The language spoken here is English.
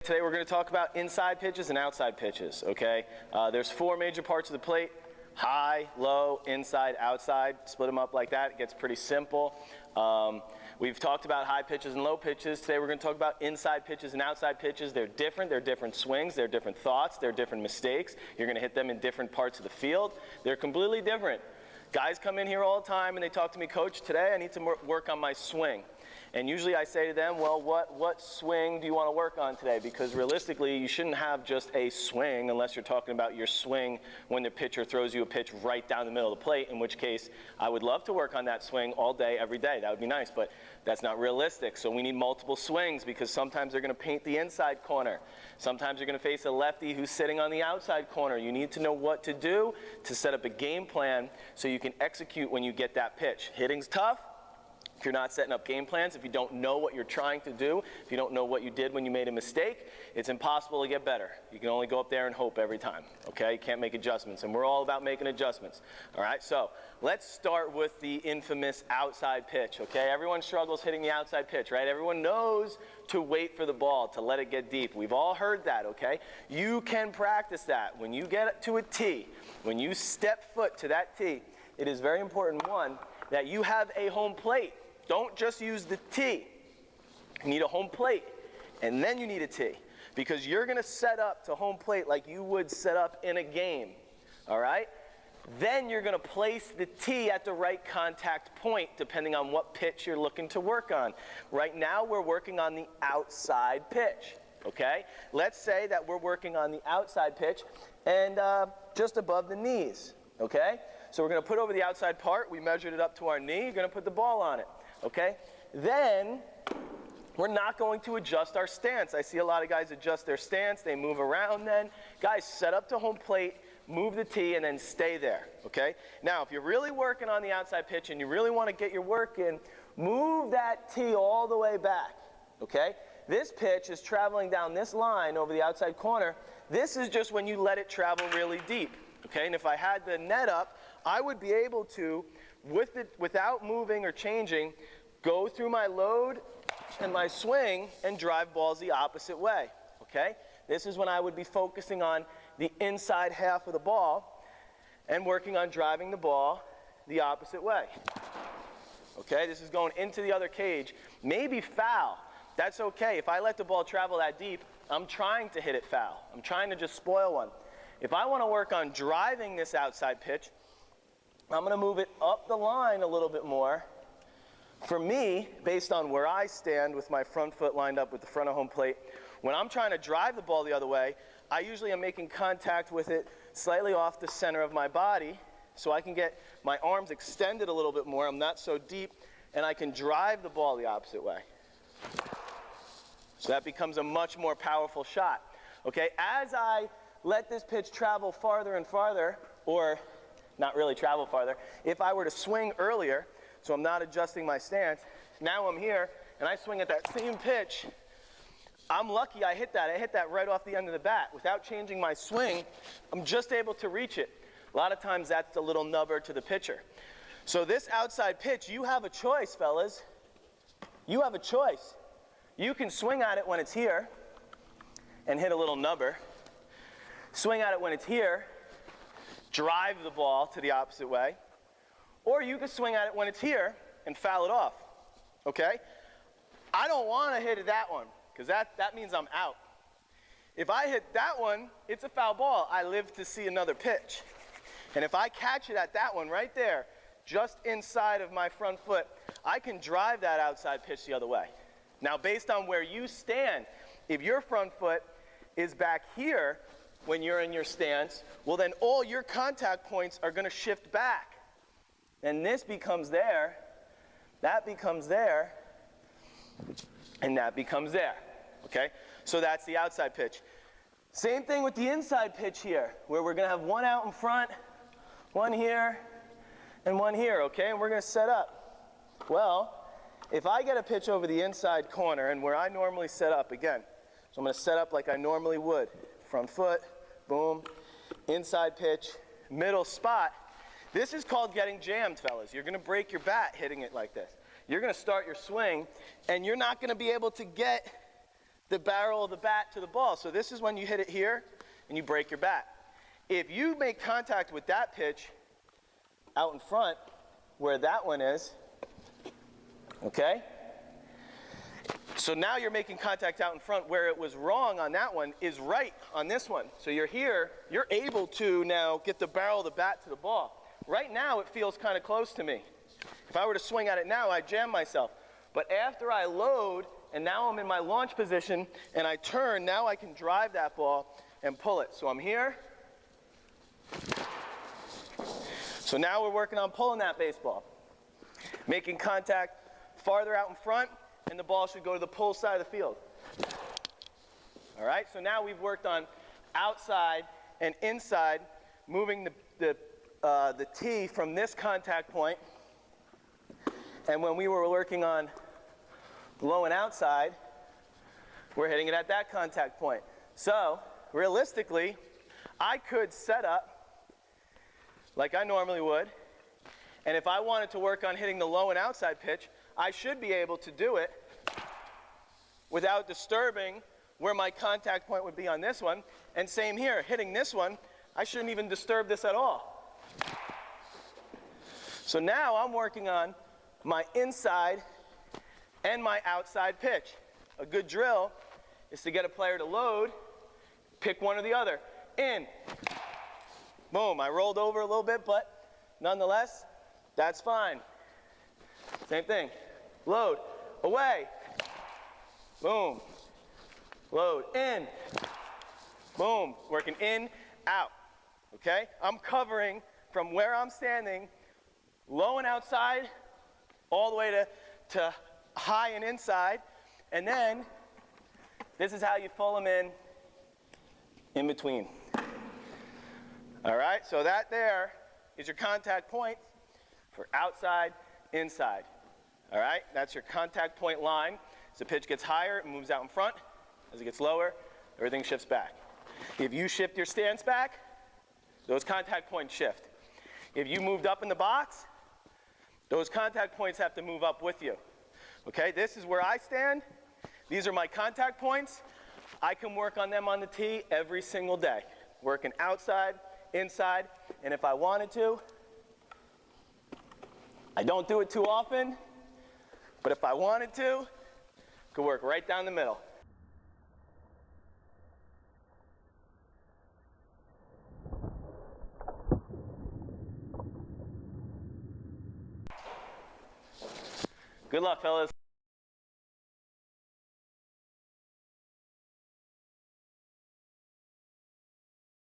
today we're going to talk about inside pitches and outside pitches, okay? There's 4 major parts of the plate: high, low, inside, outside. Split them up like that. It gets pretty simple. We've talked about high pitches and low pitches. Today we're going to talk about inside pitches and outside pitches. They're different swings, they're different thoughts, they're different mistakes. You're going to hit them in different parts of the field. They're completely different. Guys come in here all the time and they talk to me, "Coach, today I need to work on my swing." And usually I say to them, well, what swing do you want to work on today? Because realistically, you shouldn't have just a swing unless you're talking about your swing when the pitcher throws you a pitch right down the middle of the plate, in which case I would love to work on that swing all day, every day. That would be nice, but that's not realistic. So we need multiple swings because sometimes they're going to paint the inside corner. Sometimes you're going to face a lefty who's sitting on the outside corner. You need to know what to do to set up a game plan so you can execute when you get that pitch. Hitting's tough. If you're not setting up game plans, if you don't know what you're trying to do, if you don't know what you did when you made a mistake, it's impossible to get better. You can only go up there and hope every time, okay? You can't make adjustments, and we're all about making adjustments, all right? So let's start with the infamous outside pitch, okay? Everyone struggles hitting the outside pitch, right? Everyone knows to wait for the ball, to let it get deep. We've all heard that, okay? You can practice that. When you get to a tee, when you step foot to that tee, it is very important, one, that you have a home plate. Don't just use the tee. You need a home plate, and then you need a tee, because you're going to set up to home plate like you would set up in a game, all right? Then you're going to place the tee at the right contact point, depending on what pitch you're looking to work on. Right now, we're working on the outside pitch, okay? Let's say that we're working on the outside pitch and just above the knees, okay? So we're going to put over the outside part. We measured it up to our knee. You're going to put the ball on it. Okay? Then we're not going to adjust our stance. I see a lot of guys adjust their stance. They move around then. Guys, set up to home plate, move the tee, and then stay there. Okay? Now, if you're really working on the outside pitch and you really want to get your work in, move that tee all the way back. Okay? This pitch is traveling down this line over the outside corner. This is just when you let it travel really deep. Okay? And if I had the net up, I would be able to, without moving or changing, go through my load and my swing and drive balls the opposite way, okay? This is when I would be focusing on the inside half of the ball and working on driving the ball the opposite way, okay? This is going into the other cage, maybe foul. That's okay. If I let the ball travel that deep, I'm trying to hit it foul. I'm trying to just spoil one. If I want to work on driving this outside pitch, I'm going to move it up the line a little bit more. For me, based on where I stand with my front foot lined up with the front of home plate, when I'm trying to drive the ball the other way, I usually am making contact with it slightly off the center of my body so I can get my arms extended a little bit more. I'm not so deep, and I can drive the ball the opposite way. So that becomes a much more powerful shot. Okay, as I let this pitch travel farther and farther, or not really travel farther, if I were to swing earlier, so I'm not adjusting my stance, now I'm here, and I swing at that same pitch, I'm lucky I hit that. I hit that right off the end of the bat. Without changing my swing, I'm just able to reach it. A lot of times that's a little nubber to the pitcher. So this outside pitch, you have a choice, fellas. You have a choice. You can swing at it when it's here and hit a little nubber. Swing at it when it's here, drive the ball to the opposite way, or you can swing at it when it's here and foul it off, okay? I don't want to hit that one because that means I'm out. If I hit that one, it's a foul ball. I live to see another pitch. And if I catch it at that one right there, just inside of my front foot, I can drive that outside pitch the other way. Now, based on where you stand, if your front foot is back here, when you're in your stance, well then all your contact points are going to shift back. And this becomes there, that becomes there, and that becomes there, okay? So that's the outside pitch. Same thing with the inside pitch here, where we're going to have one out in front, one here, and one here, okay? And we're going to set up. Well, if I get a pitch over the inside corner, and where I normally set up, again, so I'm going to set up like I normally would. Front foot, boom, inside pitch, middle spot. This is called getting jammed, fellas. You're going to break your bat hitting it like this. You're going to start your swing, and you're not going to be able to get the barrel of the bat to the ball. So this is when you hit it here and you break your bat. If you make contact with that pitch out in front, where that one is, okay? So now you're making contact out in front. Where it was wrong on that one is right on this one. So you're here, you're able to now get the barrel of the bat to the ball. Right now it feels kind of close to me. If I were to swing at it now, I'd jam myself. But after I load, and now I'm in my launch position, and I turn, now I can drive that ball and pull it. So I'm here. So now we're working on pulling that baseball. Making contact farther out in front, and the ball should go to the pull side of the field. All right, so now we've worked on outside and inside, moving the tee from this contact point. And when we were working on low and outside, we're hitting it at that contact point. So realistically, I could set up like I normally would, and if I wanted to work on hitting the low and outside pitch, I should be able to do it without disturbing where my contact point would be on this one. And same here, hitting this one, I shouldn't even disturb this at all. So now I'm working on my inside and my outside pitch. A good drill is to get a player to load, pick one or the other. In. Boom, I rolled over a little bit, but nonetheless, that's fine. Same thing. Load, away. Boom. Load, in. Boom, working in, out. Okay? I'm covering from where I'm standing, low and outside, all the way to high and inside. And then, this is how you pull them in between. All right, so that there is your contact point for outside, inside. All right, that's your contact point line. As the pitch gets higher, it moves out in front. As it gets lower, everything shifts back. If you shift your stance back, those contact points shift. If you moved up in the box, those contact points have to move up with you. Okay, this is where I stand. These are my contact points. I can work on them on the tee every single day. Working outside, inside, and if I wanted to, I don't do it too often, but if I wanted to, could work right down the middle. Good luck, fellas.